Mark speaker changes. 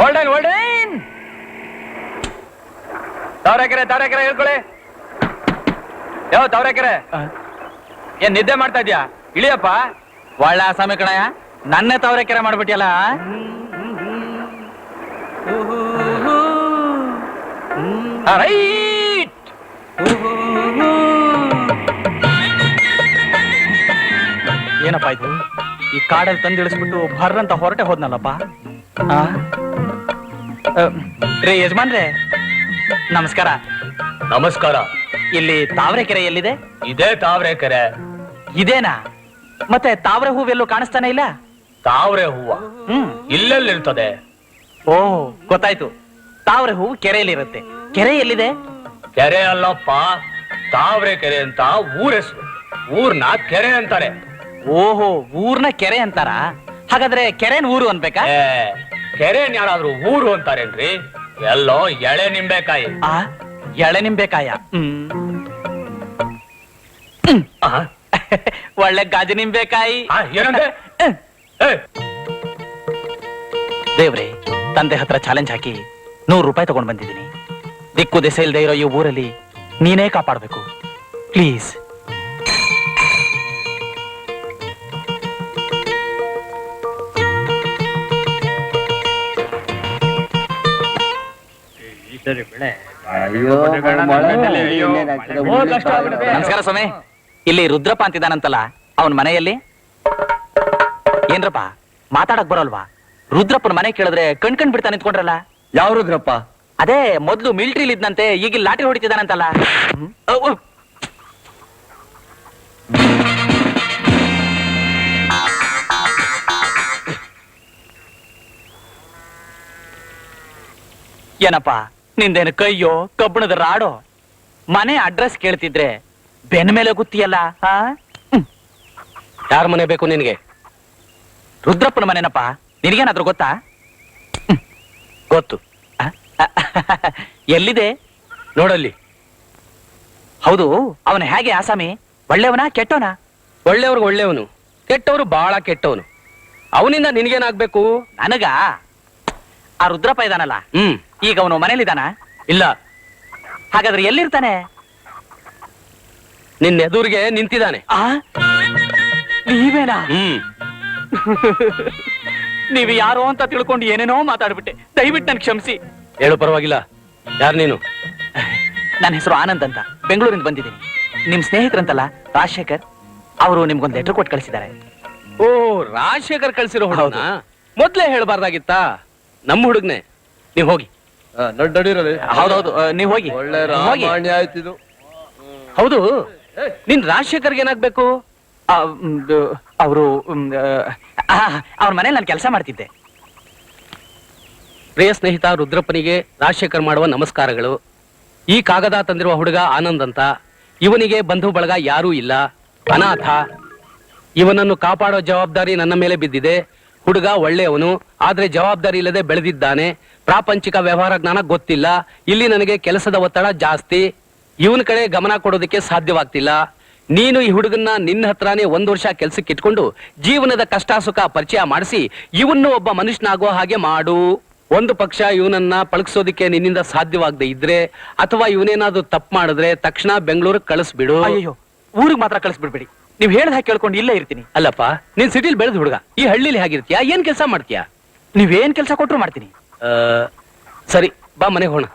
Speaker 1: Hold on hold on Tavarekere ಹೇಳ್ಕೊಳ್ಳಿ. ಯಾವ ತಾವರೆಕೆರೆ ಏನ್ ನಿದ್ದೆ ಮಾಡ್ತಾ ಇದ್ಯಾ? ಇಳಿಯಪ್ಪ.
Speaker 2: ಒಳ್ಳೆ ಆಸಾಮಿ ಕಣಯ್ಯ, ನನ್ನೇ ತಾವರೆಕೆರೆ ಮಾಡ್ಬಿಟ್ಟಿಯಲ್ಲ.
Speaker 1: ರೈಟ್.
Speaker 2: ಏನಪ್ಪಾ ಇದು? ಈ ಕಾಡಲ್ಲಿ ತಂದಿಳಿಸ್ಬಿಟ್ಟು ಭರ್ರಂತ ಹೊರಟೆ ಹೋದ್ನಲ್ಲಪ್ಪ. ರೇ ಯಜಮಾನ್ರೆ, ನಮಸ್ಕಾರ.
Speaker 1: ನಮಸ್ಕಾರ.
Speaker 2: ಇಲ್ಲಿ ತಾವರೆಕೆರೆ ಎಲ್ಲಿದೆ?
Speaker 1: ಇದೇ ತಾವರೆಕೆರೆ.
Speaker 2: ಇದೇನಾ? ಮತ್ತೆ ತಾವರೆ ಹೂವೆಲ್ಲೂ ಕಾಣಿಸ್ತಾನೆ ಇಲ್ಲ.
Speaker 1: ತಾವರೆ ಹೂವ ಇಲ್ಲೆಲ್ಲಿರ್ತದೆ?
Speaker 2: ಓಹ್, ಗೊತ್ತಾಯ್ತು. ತಾವರೆ ಹೂವು ಕೆರೆಯಲ್ಲಿರುತ್ತೆ. ಕೆರೆ ಎಲ್ಲಿದೆ?
Speaker 1: ಕೆರೆ ಅಲ್ಲಪ್ಪ, ತಾವರೆ ಕೆರೆ ಅಂತ ಊರ ಹೆಸರು. ಊರ್ನ ಕೆರೆ ಅಂತಾರೆ.
Speaker 2: ಓಹೋ, ಊರ್ನ ಕೆರೆ ಅಂತಾರ? ಹಾಗಾದ್ರೆ ಕೆರೆನ್ ಊರು ಅನ್ಬೇಕಾ?
Speaker 1: ಕೆರೆನ್ ಯಾರಾದ್ರೂ ಊರು ಅಂತಾರೇನ್ರಿ? ಎಲ್ಲೋ ಎಳೆ ನಿಂಬೆಕಾಯಿ.
Speaker 2: ಎಳೆ ನಿಂಬೆಕಾಯ? ಒಳ್ಳೆ ಗಾಜು ನಿಂಬೆಕಾಯಿ.
Speaker 1: ಏನಂದ್ರೆ?
Speaker 2: ದೇವ್ರೆ, ತಂದೆ ಹತ್ರ ಚಾಲೆಂಜ್ ಹಾಕಿ 100 ರೂಪಾಯಿ ತಗೊಂಡ್ ಬಂದಿದ್ದೀನಿ. ದಿಕ್ಕು ದಿಸೆ ಇಲ್ದೇ ಇರೋ ಈ ಊರಲ್ಲಿ ನೀನೇ ಕಾಪಾಡ್ಬೇಕು ಪ್ಲೀಸ್. ನಮಸ್ಕಾರ ಸ್ವಾಮಿ. ಇಲ್ಲಿ ರುದ್ರಪ್ಪ ಅಂತಿದ್ದಾನಂತಲ್ಲ, ಅವನ್ ಮನೆಯಲ್ಲಿ? ಏನ್ರಪ್ಪ ಮಾತಾಡಕ್ ಬರೋಲ್ವಾ? ರುದ್ರಪ್ಪನ ಮನೆ ಕೇಳಿದ್ರೆ ಕಣ್ ಬಿಡ್ತಾ ನಿಂತ್ಕೊಂಡ್ರಲ್ಲ.
Speaker 3: ಯಾವ ರುದ್ರಪ್ಪ?
Speaker 2: ಅದೇ ಮೊದ್ಲು ಮಿಲಿಟರಿಲಿ ಇದ್ನಂತೆ, ಈಗ ಲಾಟಿ ಹೊಡಿತಿದ್ದಾನಂತಲ್ಲ. ಏನಪ್ಪ ನಿಂದೇನು ಕೈಯೋ ಕಬ್ಬಣದ ರಾಡೋ? ಮನೆ ಅಡ್ರೆಸ್ ಕೇಳ್ತಿದ್ರೆ ಬೆನ್ನ ಮೇಲೆ ಗುತ್ತಿಯಲ್ಲ.
Speaker 1: ಯಾರ ಮನೆ ಬೇಕು ನಿನ್ಗೆ?
Speaker 2: ರುದ್ರಪ್ಪನ ಮನೆನಪ್ಪ. ನಿನಗೇನಾದ್ರೂ ಗೊತ್ತಾ?
Speaker 1: ಗೊತ್ತು.
Speaker 2: ಎಲ್ಲಿದೆ?
Speaker 1: ನೋಡಲ್ಲಿ.
Speaker 2: ಹೌದು, ಅವನು ಹೇಗೆ ಆಸಾಮಿ? ಒಳ್ಳೆಯವನ ಕೆಟ್ಟವನ?
Speaker 1: ಒಳ್ಳೆಯವ್ರಿಗೆ ಒಳ್ಳೆಯವನು, ಕೆಟ್ಟವರು ಬಹಳ ಕೆಟ್ಟವನು. ಅವನಿಂದ ನಿನ್ಗೇನಾಗ್ಬೇಕು?
Speaker 2: ನನಗ ಆ ರುದ್ರಪ್ಪ ಇದಾನಲ್ಲ, ಈಗ ಅವನು ಮನೇಲಿದ್ದಾನ?
Speaker 1: ಇಲ್ಲ.
Speaker 2: ಹಾಗಾದ್ರೆ ಎಲ್ಲಿರ್ತಾನೆ?
Speaker 1: ನಿನ್ನ ಎದುರಿಗೆ ನಿಂತಿದ್ದಾನೆ.
Speaker 2: ನೀವೇನಾ? ನೀವು ಯಾರೋ ಅಂತ ತಿಳ್ಕೊಂಡು ಏನೇನೋ ಮಾತಾಡ್ಬಿಟ್ಟೆ. ದಯವಿಟ್ಟು ನನ್ ಕ್ಷಮಿಸಿ.
Speaker 1: ಹೇಳು, ಪರವಾಗಿಲ್ಲ. ಯಾರು ನೀನು?
Speaker 2: ನನ್ನ ಹೆಸರು ಆನಂದ್ ಅಂತ, ಬೆಂಗಳೂರಿಂದ ಬಂದಿದ್ದೀನಿ. ನಿಮ್ ಸ್ನೇಹಿತರಂತಲ್ಲ ರಾಜಶೇಖರ್, ಅವರು ನಿಮ್ಗೊಂದು ಲೆಟರ್ ಕೊಟ್ಟು ಕಳಿಸಿದ್ದಾರೆ.
Speaker 1: ಓ, ರಾಜಶೇಖರ್ ಕಳ್ಸಿರೋ ಹುಡುಗನ ಮೊದ್ಲೇ ಹೇಳ್ಬಾರ್ದಾಗಿತ್ತಾ? ನಮ್ಮ ಹುಡುಗನೆ. ನೀವ್ ಹೋಗಿ.
Speaker 2: ಹೌದೌದು, ನೀವ್ ಹೋಗಿ.
Speaker 3: ಒಳ್ಳೆ ರಾಮಾಯಣ ಆಯ್ತಿದು.
Speaker 1: ಹೌದು, ನಿನ್ ರಾಜಶೇಖರ್ಗೆ ಏನಾಗ್ಬೇಕು?
Speaker 2: ಅವರು ಅವ್ರ ಮನೇಲಿ ನಾನು ಕೆಲಸ ಮಾಡ್ತಿದ್ದೆ.
Speaker 1: ಪ್ರಿಯ ಸ್ನೇಹಿತ ರುದ್ರಪ್ಪನಿಗೆ ರಾಜಶೇಖರ್ ಮಾಡುವ ನಮಸ್ಕಾರಗಳು. ಈ ಕಾಗದ ತಂದಿರುವ ಹುಡುಗ ಆನಂದ್ ಅಂತ. ಇವನಿಗೆ ಬಂಧು ಬಳಗ ಯಾರೂ ಇಲ್ಲ, ಅನಾಥ. ಇವನನ್ನು ಕಾಪಾಡೋ ಜವಾಬ್ದಾರಿ ನನ್ನ ಮೇಲೆ ಬಿದ್ದಿದೆ. ಹುಡುಗ ಒಳ್ಳೆಯವನು, ಆದ್ರೆ ಜವಾಬ್ದಾರಿ ಇಲ್ಲದೆ ಬೆಳೆದಿದ್ದಾನೆ. ಪ್ರಾಪಂಚಿಕ ವ್ಯವಹಾರ ಜ್ಞಾನ ಗೊತ್ತಿಲ್ಲ. ಇಲ್ಲಿ ನನಗೆ ಕೆಲಸದ ಒತ್ತಡ ಜಾಸ್ತಿ. ಇವನ ಕಡೆ ಗಮನ ಕೊಡೋದಕ್ಕೆ ಸಾಧ್ಯವಾಗ್ತಿಲ್ಲ. ನೀನು ಈ ಹುಡುಗನ್ನ ನಿನ್ನ ಹತ್ರನೇ 1 ವರ್ಷ ಕೆಲ್ಸಕ್ಕೆ ಇಟ್ಕೊಂಡು ಜೀವನದ ಕಷ್ಟ ಸುಖ ಪರಿಚಯ ಮಾಡಿಸಿ ಇವನ್ನು ಒಬ್ಬ ಮನುಷ್ಯನಾಗೋ ಹಾಗೆ ಮಾಡು. ಒಂದು ಪಕ್ಷ ಇವನನ್ನ ಪಳಗಿಸೋದಿಕ್ಕೆ ನಿನ್ನಿಂದ ಸಾಧ್ಯವಾಗದೆ ಇದ್ರೆ, ಅಥವಾ ಇವನೇನಾದ್ರೂ ತಪ್ಪು ಮಾಡಿದ್ರೆ ತಕ್ಷಣ ಬೆಂಗಳೂರಿಗೆ ಕಳಿಸ್ಬಿಡು.
Speaker 2: ಅಯ್ಯೋ, ಊರಿಗೆ ಮಾತ್ರ ಕಳಿಸ್ಬಿಡ್ಬೇಡಿ. ನೀವ್ ಹೇಳ್ದ ಹಾಗೆ ಕೇಳ್ಕೊಂಡು ಇಲ್ಲೇ ಇರ್ತೀನಿ.
Speaker 1: ಅಲ್ಲಪ್ಪ, ನೀನ್ ಸಿಟಿಲಿ ಬೆಳೆದ ಹುಡುಗ, ಈ ಹಳ್ಳಿಲಿ ಹೇಗಿರ್ತೀಯಾ? ಏನ್ ಕೆಲಸ ಮಾಡ್ತೀಯಾ?
Speaker 2: ನೀವೇನ್ ಕೆಲಸ ಕೊಟ್ರು ಮಾಡ್ತೀನಿ.
Speaker 1: ಸರಿ, ಬಾ ಮನೆಗೆ ಹೋಣ.